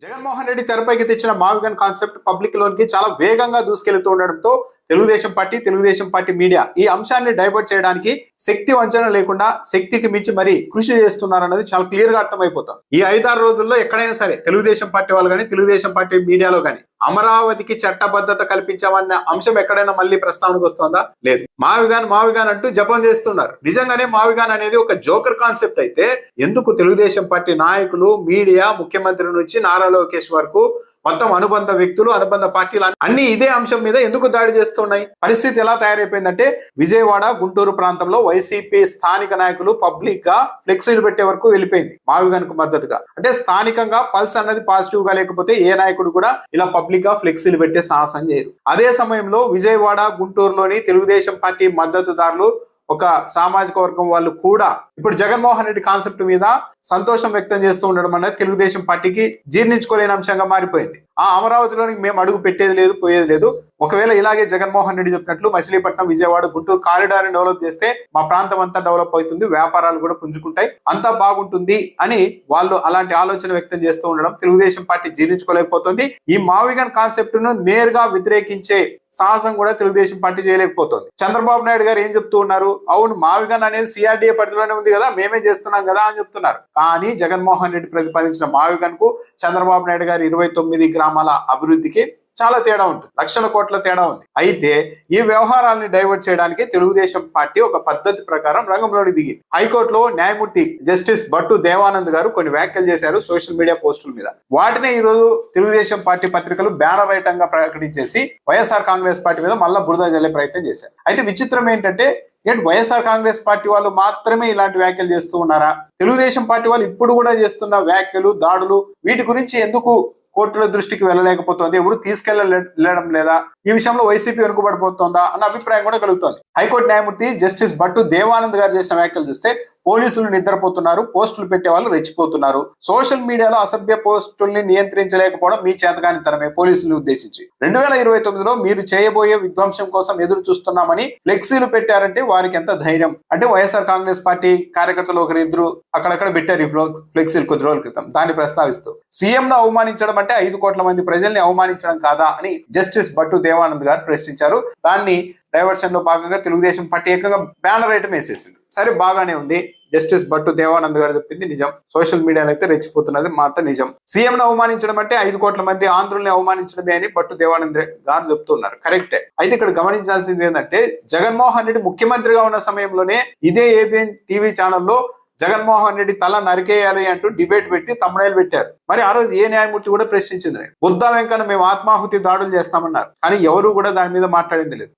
జగన్మోహన్ రెడ్డి తెరపైకి తెచ్చిన మావిగన్ concept public లోనికి చాలా వేగంగా దూసుకెళ్తూ ఉండడంతో తెలుగుదేశం పార్టీ మీడియా ఈ అంశాన్ని డైవర్ట్ చేయడానికి శక్తి వంచన లేకుండా శక్తికి మించి మరీ కృషి చేస్తున్నారన్నది చాలా క్లియర్ గా అర్థమైపోతుంది. ఈ 5-6 రోజుల్లో ఎక్కడైనా సరే తెలుగుదేశం పార్టీ వాళ్ళు కానీ తెలుగుదేశం పార్టీ మీడియాలో కానీ అమరావతికి చట్టబద్ధత కల్పించామన్న అంశం ఎక్కడైనా మళ్ళీ ప్రస్తావనకు వస్తుందా? లేదు. మావిగాన్ అంటూ జపం చేస్తున్నారు. నిజంగానే మావిగాన్ అనేది ఒక జోకర్ కాన్సెప్ట్ అయితే ఎందుకు తెలుగుదేశం పార్టీ నాయకులు, మీడియా, ముఖ్యమంత్రి నుంచి నారా లోకేష్ వరకు మొత్తం అనుబంధ వ్యక్తులు, అనుబంధ పార్టీలు అన్ని ఇదే అంశం మీద ఎందుకు దాడి చేస్తున్నాయి? పరిస్థితి ఎలా తయారైపోయిందంటే విజయవాడ, గుంటూరు ప్రాంతంలో వైసీపీ స్థానిక నాయకులు పబ్లిక్ గా ఫ్లెక్సీలు పెట్టే వరకు వెళ్ళిపోయింది మావిగాన్ కు మద్దతుగా. అంటే స్థానికంగా పల్స్ అన్నది పాజిటివ్ గా లేకపోతే ఏ నాయకుడు కూడా ఇలా పబ్లిక్ గా ఫ్లెక్సీలు పెట్టే సాహసం చేయరు. అదే సమయంలో విజయవాడ, గుంటూరులోని తెలుగుదేశం పార్టీ మద్దతుదారులు, ఒక సామాజిక వర్గం వాళ్ళు కూడా ఇప్పుడు జగన్మోహన్ రెడ్డి కాన్సెప్ట్ మీద సంతోషం వ్యక్తం చేస్తూ ఉండడం అనేది తెలుగుదేశం పార్టీకి జీర్ణించుకోలేని అంశంగా మారిపోయింది. ఆ అమరావతిలోనికి మేము అడుగు పెట్టేది లేదు, పోయేది లేదు. ఒకవేళ ఇలాగే జగన్మోహన్ రెడ్డి చెప్పినట్లు మచిలీపట్నం, విజయవాడ, గుంటూరు కారిడార్ ని డెవలప్ చేస్తే మా ప్రాంతం అంతా డెవలప్ అవుతుంది, వ్యాపారాలు కూడా పుంజుకుంటాయి, అంతా బాగుంటుంది అని వాళ్ళు అలాంటి ఆలోచన వ్యక్తం చేస్తూ ఉండడం తెలుగుదేశం పార్టీ జీర్ణించుకోలేకపోతుంది. ఈ మావిగన్ కాన్సెప్ట్ ను నేరుగా వ్యతిరేకించే సాహసం కూడా తెలుగుదేశం పార్టీ చేయలేకపోతుంది. చంద్రబాబు నాయుడు గారు ఏం చెప్తూ ఉన్నారు? అవును, మావిగన్ అనేది సిఆర్డీఏ పరిధిలోనే ఉంది కదా, మేమే చేస్తున్నాం కదా అని చెప్తున్నారు. కానీ జగన్మోహన్ రెడ్డి ప్రతిపాదించిన మావిగన్ కు చంద్రబాబు నాయుడు గారి 29 గ్రామాల అభివృద్ధికి చాలా తేడా ఉంటుంది, లక్షల కోట్ల తేడా ఉంది. అయితే ఈ వ్యవహారాన్ని డైవర్ట్ చేయడానికి తెలుగుదేశం పార్టీ ఒక పద్ధతి ప్రకారం రంగంలోకి దిగి హైకోర్టులో న్యాయమూర్తి జస్టిస్ భట్టు దేవానంద్ గారు కొన్ని వ్యాఖ్యలు చేశారు సోషల్ మీడియా పోస్టుల మీద. వాటినే ఈ రోజు తెలుగుదేశం పార్టీ పత్రికలు బ్యానర్ ఐటంగా ప్రకటించేసి వైఎస్ఆర్ కాంగ్రెస్ పార్టీ మీద మళ్ళా బురద జల్లే ప్రయత్నం చేశారు. అయితే విచిత్రం ఏంటంటే వైఎస్ఆర్ కాంగ్రెస్ పార్టీ వాళ్ళు మాత్రమే ఇలాంటి వ్యాఖ్యలు చేస్తూ ఉన్నారా? తెలుగుదేశం పార్టీ వాళ్ళు ఇప్పుడు కూడా చేస్తున్న వ్యాఖ్యలు, దాడులు, వీటి గురించి ఎందుకు కోర్టుల దృష్టికి వెళ్ళలేకపోతుంది? ఎవరు తీసుకెళ్లడం లేదా? ఈ విషయంలో వైసీపీ వెనుకబడిపోతుందా అన్న అభిప్రాయం కూడా కలుగుతోంది. హైకోర్టు న్యాయమూర్తి జస్టిస్ భట్టు దేవానంద్ గారు చేసిన వ్యాఖ్యలు చూస్తే పోలీసులు నిద్రపోతున్నారు, పోస్టులు పెట్టే వాళ్ళు రెచ్చిపోతున్నారు, సోషల్ మీడియాలో అసభ్య పోస్టుల్ని నియంత్రించలేకపోవడం మీ చేతగానితనమే పోలీసులను ఉద్దేశించి 2029లో మీరు చేయబోయే విధ్వంసం కోసం ఎదురు చూస్తున్నామని ఫ్లెక్సీలు పెట్టారంటే వారికి ఎంత ధైర్యం? అంటే వైఎస్ఆర్ కాంగ్రెస్ పార్టీ కార్యకర్తలు ఒకరిద్దరు అక్కడక్కడ పెట్టారు ఈ ఫ్లెక్సీలు కొద్ది రోజుల క్రితం. దాన్ని ప్రస్తావిస్తూ సీఎంను అవమానించడం అంటే 5 కోట్ల మంది ప్రజల్ని అవమానించడం కాదా అని జస్టిస్ భట్టు దేవానంద్ గారు ప్రశ్నించారు. దాన్ని డైవర్షన్ లో భాగంగా తెలుగుదేశం పార్టీ ఏకంగా బ్యానర్ ఐటమ్ వేసేసింది. సరే, బాగానే ఉంది, జస్టిస్ భట్టు దేవానంద్ గారు చెప్పింది నిజం, సోషల్ మీడియాలో అయితే రెచ్చిపోతున్నది మాట నిజం. సీఎం ను అవమానించడం అంటే 5 కోట్ల మంది ఆంధ్రుల్ని అవమానించడమే అని భట్టు దేవానంద్ గారు చెప్తున్నారు. కరెక్టే. అయితే ఇక్కడ గమనించాల్సింది ఏంటంటే జగన్మోహన్ రెడ్డి ముఖ్యమంత్రిగా ఉన్న సమయంలోనే ఇదే ఏబిఎన్ టీవీ ఛానల్లో జగన్మోహన్ రెడ్డి తల నరికేయాలి అంటూ డిబేట్ పెట్టి తమ్ముడేలు పెట్టారు. మరి ఆ రోజు ఏ న్యాయమూర్తి కూడా ప్రశ్నించింది? బుద్ధా వెంకన్న మేము ఆత్మాహుతి దాడులు చేస్తామన్నారు, కానీ ఎవరు కూడా దాని మీద మాట్లాడింది లేదు.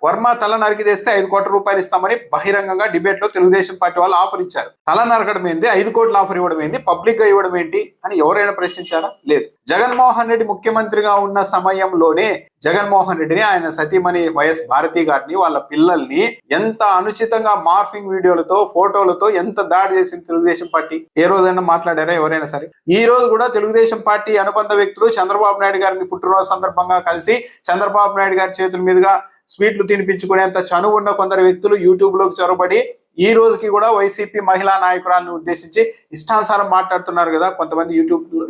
వర్మ తల నరికిదేస్తే 5 కోట్ల రూపాయలు ఇస్తామని బహిరంగంగా డిబేట్ లో తెలుగుదేశం పార్టీ వాళ్ళు ఆఫర్ ఇచ్చారు. తల నరకడం ఏంది, 5 కోట్ల ఆఫర్ ఇవ్వడం ఏంది, పబ్లిక్ గా ఇవ్వడం ఏంటి అని ఎవరైనా ప్రశ్నించారా? లేదు. జగన్మోహన్ రెడ్డి ముఖ్యమంత్రిగా ఉన్న సమయంలోనే జగన్మోహన్ రెడ్డిని, ఆయన సతీమణి వైఎస్ భారతి గారిని, వాళ్ళ పిల్లల్ని ఎంత అనుచితంగా మార్ఫింగ్ వీడియోలతో, ఫోటోలతో ఎంత దాడి చేసింది తెలుగుదేశం పార్టీ? ఏ రోజైనా మాట్లాడారా ఎవరైనా సరే? ఈ రోజు కూడా తెలుగుదేశం పార్టీ అనుబంధ వ్యక్తులు చంద్రబాబు నాయుడు గారిని పుట్టినరోజు సందర్భంగా కలిసి చంద్రబాబు నాయుడు గారి చేతుల మీదుగా స్వీట్లు తినిపించుకునేంత చనువు ఉన్న కొందరు వ్యక్తులు యూట్యూబ్ లోకి చొరబడి ఈ రోజుకి కూడా వైసీపీ మహిళా నాయకురాలను ఉద్దేశించి ఇష్టానుసారం మాట్లాడుతున్నారు కదా కొంతమంది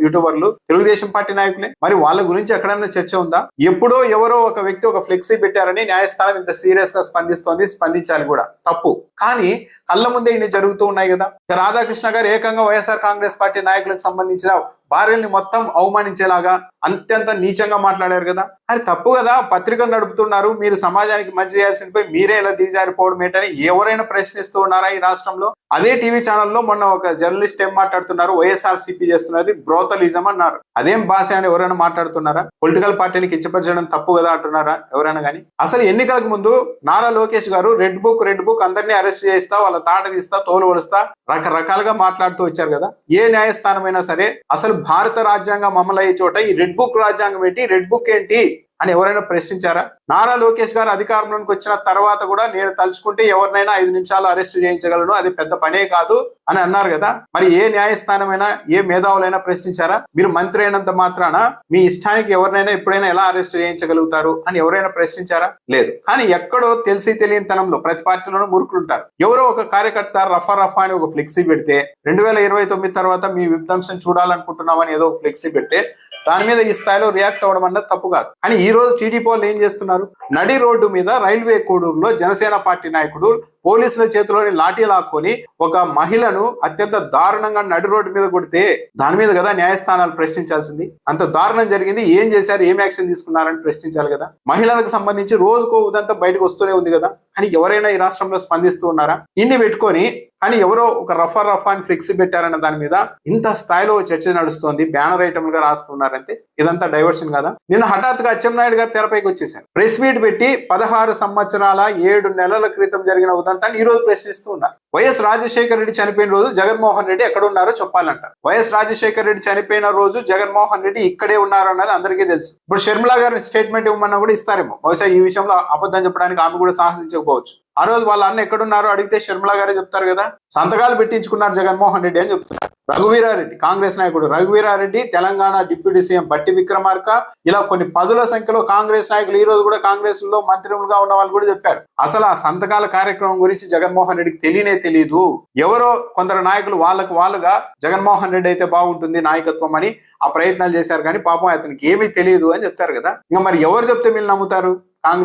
యూట్యూబర్లు, తెలుగుదేశం పార్టీ నాయకులే. మరి వాళ్ళ గురించి ఎక్కడైనా చర్చ ఉందా? ఎప్పుడో ఎవరో ఒక వ్యక్తి ఒక ఫ్లెక్సీ పెట్టారని న్యాయస్థానం ఇంత సీరియస్ గా స్పందిస్తోంది, స్పందించాలి కూడా, తప్పు. కానీ కళ్ళ ముందే ఇన్ని జరుగుతూ ఉన్నాయి కదా. రాధాకృష్ణ గారు ఏకంగా వైఎస్ఆర్ కాంగ్రెస్ పార్టీ నాయకులకు సంబంధించిన భార్యల్ని మొత్తం అవమానించేలాగా అత్యంత నీచంగా మాట్లాడారు కదా. అది తప్పు కదా. పత్రికలు నడుపుతున్నారు, మీరు సమాజానికి మంచి చేయాల్సిందిపై మీరే ఇలా దిగజారిపోవడం ఏంటని ఎవరైనా ప్రశ్నిస్తూ ఉన్నారా ఈ రాష్ట్రంలో? అదే టీవీ ఛానల్లో మొన్న ఒక జర్నలిస్ట్ ఏం మాట్లాడుతున్నారు? వైఎస్ఆర్సీపీ చేస్తున్నది బ్రోతలిజం అన్నారు. అదేం భాష అని ఎవరైనా మాట్లాడుతున్నారా? పొలిటికల్ పార్టీని కించపరచడం తప్పు కదా అంటున్నారా ఎవరైనా కానీ? అసలు ఎన్నికలకు ముందు నారా లోకేష్ గారు రెడ్ బుక్ అందరినీ అరెస్ట్ చేస్తా, వాళ్ళ తాట తీస్తా, తోలు వలుస్తా రకరకాలుగా మాట్లాడుతూ వచ్చారు కదా. ఏ న్యాయస్థానం అయినా సరే అసలు భారత రాజ్యాంగం అమలయ్యే చోట ఈ రెడ్ బుక్ రాజ్యాంగం ఏంటి, రెడ్ బుక్ ఏంటి అని ఎవరైనా ప్రశ్నించారా? నారా లోకేష్ గారు అధికారంలోకి వచ్చిన తర్వాత కూడా నేను తలుచుకుంటే ఎవరినైనా 5 నిమిషాలు అరెస్ట్ చేయించగలను, అది పెద్ద పనే కాదు అని అన్నారు కదా. మరి ఏ న్యాయస్థానమైనా ఏ మేధావులైనా ప్రశ్నించారా? మీరు మంత్రి అయినంత మాత్రాన మీ ఇష్టానికి ఎవరినైనా ఎప్పుడైనా ఎలా అరెస్ట్ చేయించగలుగుతారు అని ఎవరైనా ప్రశ్నించారా? లేదు. కానీ ఎక్కడో తెలిసి తెలియని తనంలో ప్రతి పార్టీలోనూ మురుకులుంటారు. ఎవరో ఒక కార్యకర్త రఫా అని ఒక ఫ్లెక్సీ పెడితే 2029 తర్వాత మీ విధ్వంసం చూడాలనుకుంటున్నామని ఏదో ఒక ఫ్లెక్సీ పెడితే దాని మీద ఈ స్థాయిలో రియాక్ట్ అవ్వడం అన్నది తప్పు కాదు. కానీ ఈ రోజు టీడీపీ వాళ్ళు ఏం చేస్తున్నారు? నడి రోడ్డు మీద రైల్వే కోడూరులో జనసేన పార్టీ నాయకుడు పోలీసుల చేతిలోని లాఠీ లాక్కొని ఒక మహిళను అత్యంత దారుణంగా నడి రోడ్డు మీద కొడితే దాని మీద కదా న్యాయస్థానాలు ప్రశ్నించాల్సింది. అంత దారుణం జరిగింది, ఏం చేశారు, ఏం యాక్షన్ తీసుకున్నారని ప్రశ్నించాలి కదా. మహిళలకు సంబంధించి రోజుకో ఉదంతా బయటకు వస్తూనే ఉంది కదా. కానీ ఎవరైనా ఈ రాష్ట్రంలో స్పందిస్తూ ఉన్నారా? ఇన్ని పెట్టుకొని కానీ ఎవరో ఒక రఫా అని ఫ్లెక్సీ పెట్టారన్న దాని మీద ఇంత స్థాయిలో చర్చ నడుస్తోంది, బ్యానర్ ఐటమ్ గా రాస్తున్నారంటే ఇదంతా డైవర్షన్ కదా. నిన్న హఠాత్తుగా అచ్చెన్నాయుడు గారు తెరపైకి వచ్చేసారు. ప్రెస్ మీట్ పెట్టి 16 సంవత్సరాల 7 నెలల క్రితం జరిగిన ఉదంతాన్ని ఈ రోజు ప్రశ్నిస్తూ ఉన్నారు. వైఎస్ రాజశేఖర రెడ్డి చనిపోయిన రోజు జగన్మోహన్ రెడ్డి ఎక్కడ ఉన్నారో చెప్పాలంటారు. వైఎస్ రాజశేఖర రెడ్డి చనిపోయిన రోజు జగన్మోహన్ రెడ్డి ఇక్కడే ఉన్నారు అన్నది అందరికీ తెలుసు. ఇప్పుడు షర్మిలా గారు స్టేట్మెంట్ ఇవ్వమన్నా కూడా ఇస్తారేమో. బహుశా ఈ విషయంలో అబద్ధం చెప్పడానికి ఆమె కూడా సాహసించకపోవచ్చు. ఆ రోజు వాళ్ళ అన్న ఎక్కడున్నారో అడిగితే షర్మిలా గారే చెప్తారు కదా. సంతకాలు పెట్టించుకున్నారు జగన్మోహన్ రెడ్డి అని చెప్తున్నారు. రఘువీరారెడ్డి కాంగ్రెస్ నాయకుడు రఘువీరారెడ్డి, తెలంగాణ డిప్యూటీ సీఎం బట్టి విక్రమార్క, ఇలా కొన్ని పదుల సంఖ్యలో కాంగ్రెస్ నాయకులు ఈ రోజు కూడా కాంగ్రెస్ లో మంత్రులుగా ఉన్న వాళ్ళు కూడా చెప్పారు. అసలు ఆ సంతకాల కార్యక్రమం గురించి జగన్మోహన్ రెడ్డికి తెలియదు. ఎవరో కొందరు నాయకులు వాళ్ళుగా జగన్మోహన్ రెడ్డి అయితే బాగుంటుంది నాయకత్వం అని ఆ ప్రయత్నాలు చేశారు. కానీ పాపం అతనికి ఏమీ తెలియదు అని చెప్తారు కదా. ఇంకా మరి ఎవరు చెప్తే మీరు నమ్ముతారు?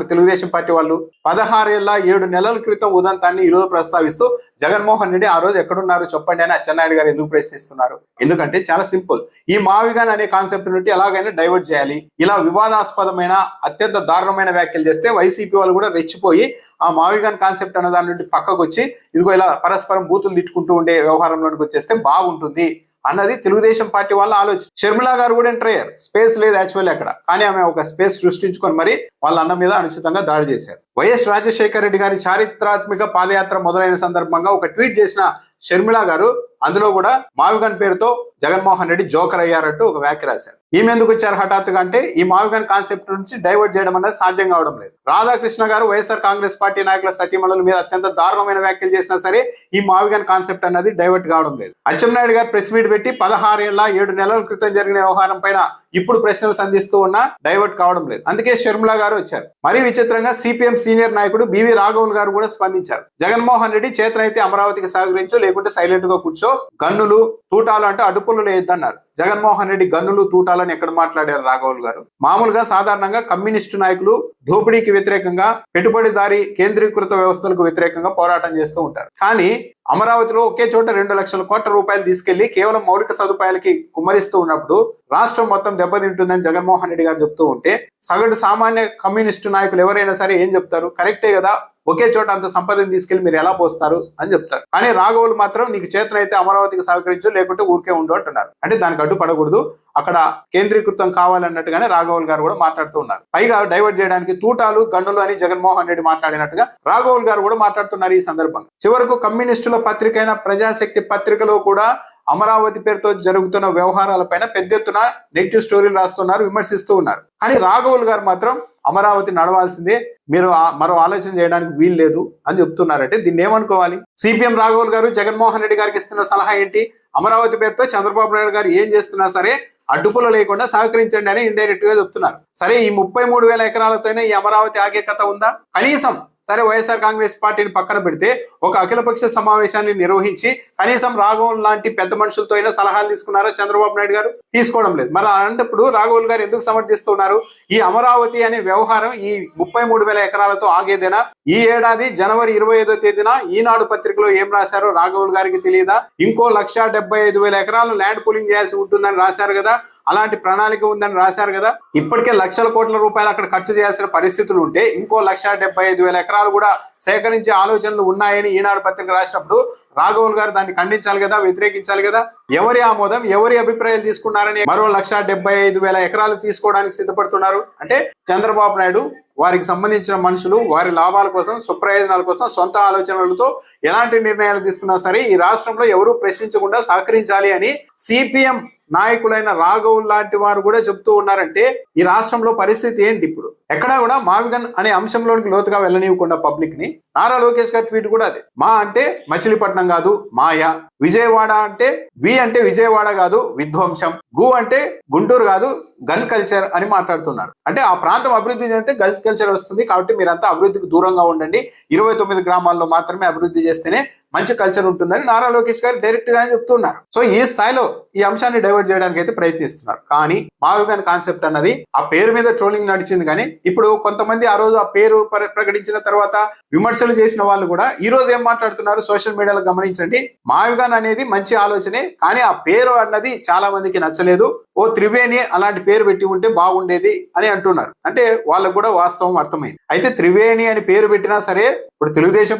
తెలుగుదేశం పార్టీ వాళ్ళు 16 ఏళ్ల 7 నెలల క్రితం ఉదంతాన్ని ఈ రోజు ప్రస్తావిస్తూ జగన్మోహన్ రెడ్డి ఆ రోజు ఎక్కడున్నారు చెప్పండి అని అచ్చెన్నాయుడు గారు ఎందుకు ప్రశ్నిస్తున్నారు? ఎందుకంటే చాలా సింపుల్. ఈ మావిగాన్ అనే కాన్సెప్ట్ నుండి ఎలాగైనా డైవర్ట్ చేయాలి. ఇలా వివాదాస్పదమైన అత్యంత దారుణమైన వ్యాఖ్యలు చేస్తే వైసీపీ వాళ్ళు కూడా రెచ్చిపోయి ఆ మావిగాన్ కాన్సెప్ట్ అన్న దాని నుండి పక్కకు వచ్చి ఇదిగో ఇలా పరస్పరం బూతులు తిట్టుకుంటూ ఉండే వ్యవహారంలోకి వచ్చేస్తే బాగుంటుంది అన్నది తెలుగుదేశం పార్టీ వాళ్ళ ఆలోచన. షర్మిలా గారు కూడా ఎంటర్ అయ్యారు. స్పేస్ లేదు యాక్చువల్లీ అక్కడ, కానీ ఆమె ఒక స్పేస్ సృష్టించుకొని మరి వాళ్ళ అన్న మీద అనుచితంగా దాడి చేశారు. వైఎస్ రాజశేఖర రెడ్డి గారి చారిత్రాత్మక పాదయాత్ర మొదలైన సందర్భంగా ఒక ట్వీట్ చేసిన షర్మిలా గారు అందులో కూడా మావిగన్ పేరుతో జగన్మోహన్ రెడ్డి జోకర్ అయ్యారంటూ ఒక వ్యాఖ్య రాశారు. ఈమె ఎందుకు వచ్చారు హఠాత్తుగా అంటే ఈ మావిగన్ కాన్సెప్ట్ నుంచి డైవర్ట్ చేయడం అనేది సాధ్యం కావడం లేదు. రాధాకృష్ణ గారు వైఎస్ఆర్ కాంగ్రెస్ పార్టీ నాయకుల సతీమణుల మీద అత్యంత దారుణమైన వ్యాఖ్యలు చేసినా సరే ఈ మావిగన్ కాన్సెప్ట్ అనేది డైవర్ట్ కావడం లేదు. అచ్చెన్నాయుడు గారు ప్రెస్ మీట్ పెట్టి 16 ఏళ్ల 7 నెలల క్రితం జరిగిన వ్యవహారం పైన ఇప్పుడు ప్రశ్నలు సంధిస్తూ ఉన్నా డైవర్ట్ కావడం లేదు. అందుకే షర్మిలా గారు వచ్చారు. మరీ విచిత్రంగా సిపిఎం సీనియర్ నాయకుడు బివి రాఘవులు గారు కూడా స్పందించారు. జగన్మోహన్ రెడ్డి చేతనైతే అమరావతికి సహకరించు, లేకుంటే సైలెంట్ గా కూర్చో, గన్నులు తూటాలు అంటే అడ్డుపుల్లు లేదన్నారు. జగన్మోహన్ రెడ్డి గన్నులు తూటాలని ఎక్కడ మాట్లాడారు రాఘవులు గారు? మామూలుగా సాధారణంగా కమ్యూనిస్టు నాయకులు దోపిడీకి వ్యతిరేకంగా, పెట్టుబడిదారీ కేంద్రీకృత వ్యవస్థలకు వ్యతిరేకంగా పోరాటం చేస్తూ ఉంటారు. కానీ అమరావతిలో ఒకే చోట 2 లక్షల కోట్ల రూపాయలు తీసుకెళ్లి కేవలం మౌలిక సదుపాయాలకి కుమ్మరిస్తూ ఉన్నప్పుడు రాష్ట్రం మొత్తం దెబ్బతింటుందని జగన్మోహన్ రెడ్డి గారు చెప్తూ ఉంటే సగటు సామాన్య కమ్యూనిస్టు నాయకులు ఎవరైనా సరే ఏం చెప్తారు? కరెక్టే కదా, ఒకే చోట అంత సంపదను తీసుకెళ్లి మీరు ఎలా పోస్తారు అని చెప్తారు. కానీ రాఘవులు మాత్రం నీకు చేతనైతే అమరావతికి సహకరించు, లేకుంటే ఊరికే ఉండు అంటున్నారు. అంటే దానికి అడ్డుపడకూడదు, అక్కడ కేంద్రీకృతం కావాలన్నట్టుగానే రాఘవులు గారు కూడా మాట్లాడుతూ ఉన్నారు. పైగా డైవర్ట్ చేయడానికి తూటాలు గన్నులు అని జగన్మోహన్ రెడ్డి మాట్లాడినట్టుగా రాఘవులు గారు కూడా మాట్లాడుతున్నారు ఈ సందర్భంగా. చివరకు కమ్యూనిస్టుల పత్రిక అయిన ప్రజాశక్తి పత్రికలో కూడా అమరావతి పేరుతో జరుగుతున్న వ్యవహారాలపైన పెద్ద ఎత్తున నెగిటివ్ స్టోరీలు రాస్తున్నారు, విమర్శిస్తూ ఉన్నారు. కానీ రాఘవులు గారు మాత్రం అమరావతి నడవాల్సిందే, మీరు మరో ఆలోచన చేయడానికి వీలు లేదు అని చెప్తున్నారంటే దీన్ని ఏమనుకోవాలి? సిపిఎం రాఘవులు గారు జగన్మోహన్ రెడ్డి గారికి ఇస్తున్న సలహా ఏంటి? అమరావతి పేరుతో చంద్రబాబు నాయుడు గారు ఏం చేస్తున్నా సరే అడ్డుపుల లేకుండా సహకరించండి అని ఇండైరెక్ట్ గా చెప్తున్నారు. సరే ఈ 33,000 ఎకరాలతోనే ఈ అమరావతి ఆగే కథ ఉందా? కనీసం సరే వైఎస్ఆర్ కాంగ్రెస్ పార్టీని పక్కన పెడితే ఒక అఖిలపక్ష సమావేశాన్ని నిర్వహించి కనీసం రాఘవులు లాంటి పెద్ద మనుషులతో అయినా సలహాలు తీసుకున్నారా చంద్రబాబు నాయుడు గారు? తీసుకోవడం లేదు. మరి అలాంటప్పుడు రాఘవులు గారు ఎందుకు సమర్థిస్తున్నారు? ఈ అమరావతి అనే వ్యవహారం ఈ 33,000 ఎకరాలతో ఆగేదేనా? ఈ ఏడాది జనవరి 25వ తేదీన ఈనాడు పత్రికలో ఏం రాశారో రాఘవులు గారికి తెలియదా? ఇంకో 1,75,000 ఎకరాలు ల్యాండ్ పూలింగ్ చేయాల్సి ఉంటుందని రాశారు కదా, అలాంటి ప్రణాళిక ఉందని రాశారు కదా. ఇప్పటికే లక్షల కోట్ల రూపాయలు అక్కడ ఖర్చు చేయాల్సిన పరిస్థితులు ఉంటే ఇంకో 1,75,000 ఎకరాలు కూడా సేకరించే ఆలోచనలు ఉన్నాయని ఈనాడు పత్రిక రాసినప్పుడు రాఘవులు గారు దాన్ని ఖండించాలి కదా, వ్యతిరేకించాలి కదా. ఎవరి ఆమోదం, ఎవరి అభిప్రాయాలు తీసుకున్నారని మరో 1,75,000 ఎకరాలు తీసుకోవడానికి సిద్ధపడుతున్నారు అంటే చంద్రబాబు నాయుడు, వారికి సంబంధించిన మనుషులు వారి లాభాల కోసం, స్వప్రయోజనాల కోసం, సొంత ఆలోచనలతో ఎలాంటి నిర్ణయాలు తీసుకున్నా సరే ఈ రాష్ట్రంలో ఎవరూ ప్రశ్నించకుండా సహకరించాలి అని సిపిఎం నాయకులైన రాఘవుల్ లాంటి వారు కూడా చెప్తూ ఉన్నారంటే ఈ రాష్ట్రంలో పరిస్థితి ఏంటి ఇప్పుడు? ఎక్కడా కూడా మావిగన్ అనే అంశంలోనికి లోతుగా వెళ్ళనివ్వకుండా పబ్లిక్ ని నారా లోకేష్ గారి ట్వీట్ కూడా అదే. మా అంటే మచిలీపట్నం కాదు మాయా, విజయవాడ అంటే వి అంటే విజయవాడ కాదు విధ్వంసం, గు అంటే గుంటూరు కాదు గన్ కల్చర్ అని మాట్లాడుతున్నారు. అంటే ఆ ప్రాంతం అభివృద్ధి చెందితే గన్ కల్చర్ వస్తుంది కాబట్టి మీరంతా అభివృద్ధికి దూరంగా ఉండండి, 29 గ్రామాల్లో మాత్రమే అభివృద్ధి చేస్తేనే మంచి కల్చర్ ఉంటుందని నారా లోకేష్ గారు డైరెక్ట్ గానే చెప్తున్నారు. సో ఈ స్థాయిలో ఈ అంశాన్ని డైవర్ట్ చేయడానికి అయితే ప్రయత్నిస్తున్నారు. కానీ మావిగన్ కాన్సెప్ట్ అన్నది ఆ పేరు మీద ట్రోలింగ్ నడిచింది. కానీ ఇప్పుడు కొంతమంది ఆ రోజు ఆ పేరు ప్రకటించిన తర్వాత విమర్శలు చేసిన వాళ్ళు కూడా ఈ రోజు ఏం మాట్లాడుతున్నారు సోషల్ మీడియాలో గమనించండి. మావిగన్ అనేది మంచి ఆలోచనే, కానీ ఆ పేరు అన్నది చాలా మందికి నచ్చలేదు, ఓ త్రివేణి అలాంటి పేరు పెట్టి ఉంటే బాగుండేది అని అంటున్నారు. అంటే వాళ్ళకు కూడా వాస్తవం అర్థమైంది. అయితే త్రివేణి అని పేరు పెట్టినా సరే ఇప్పుడు తెలుగుదేశం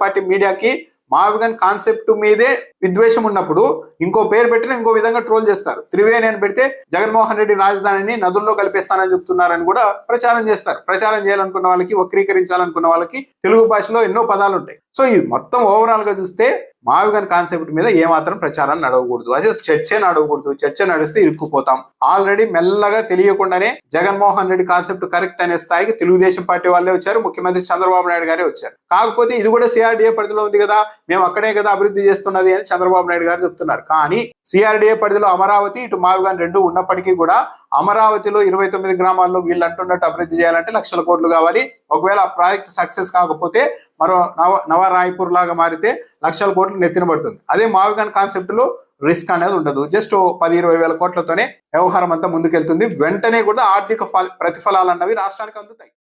పార్టీ మీడియాకి మావిగన్ కాన్సెప్ట్ మీదే విద్వేషం ఉన్నప్పుడు ఇంకో పేరు పెట్టిన ఇంకో విధంగా ట్రోల్ చేస్తారు. త్రివేణి అని పెడితే జగన్మోహన్ రెడ్డి రాజధానిని నదుల్లో కలిపేస్తానని చెప్తున్నారని కూడా ప్రచారం చేస్తారు. ప్రచారం చేయాలనుకున్న వాళ్ళకి, వక్రీకరించాలనుకున్న వాళ్ళకి తెలుగు భాషలో ఎన్నో పదాలు ఉంటాయి. సో ఇది మొత్తం ఓవరాల్ గా చూస్తే మావిగన్ కాన్సెప్ట్ మీద ఏమాత్రం ప్రచారాన్ని నడవకూడదు, అదే చర్చే నడవకూడదు. చర్చ నడిస్తే ఇరుక్కుపోతాం. ఆల్రెడీ మెల్లగా తెలియకుండానే జగన్మోహన్ రెడ్డి కాన్సెప్ట్ కరెక్ట్ అనే స్థాయికి తెలుగుదేశం పార్టీ వాళ్ళే వచ్చారు, ముఖ్యమంత్రి చంద్రబాబు నాయుడు గారే వచ్చారు. కాకపోతే ఇది కూడా సిఆర్డీఏ పరిధిలో ఉంది కదా, మేము అక్కడే కదా అభివృద్ధి చేస్తున్నది అని చంద్రబాబు నాయుడు గారు చెప్తున్నారు. కానీ సిఆర్డీఏ పరిధిలో అమరావతి ఇటు మావిగన్ రెండు ఉన్నప్పటికీ కూడా అమరావతిలో 29 గ్రామాల్లో వీళ్ళు అంటున్నట్టు అభివృద్ధి చేయాలంటే లక్షల కోట్లు కావాలి. ఒకవేళ ఆ ప్రాజెక్ట్ సక్సెస్ కాకపోతే మరో నవరాయ్పూర్ లాగా మారితే లక్షల కోట్లు నెత్తిన పడుతుంది. అదే మావిగన్ కాన్సెప్ట్ లో రిస్క్ అనేది ఉండదు. జస్ట్ 10-20 వేల కోట్లతోనే వ్యవహారం అంతా ముందుకెళ్తుంది. వెంటనే కూడా ఆర్థిక ప్రతిఫలాలు అన్నవి రాష్ట్రానికి అందుతాయి.